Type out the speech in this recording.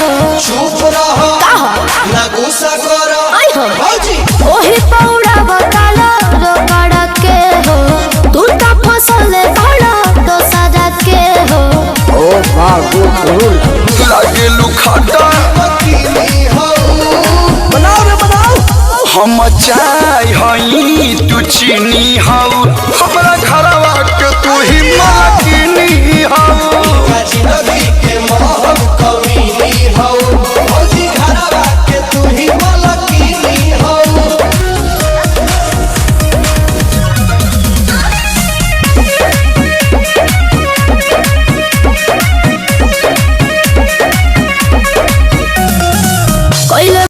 हो। चुप रहो ना गुस्सा करो भौजी ओही पौड़ा बताला रोकड़ा के हो। तू तो फसल बड़ा दोसरा के हो। ओ बाबू लागे लुखाटा वकीली हो बनाओ रे बनाओ। हम चाय हई तू चीनी हऊ हमरा घरवा के तू ही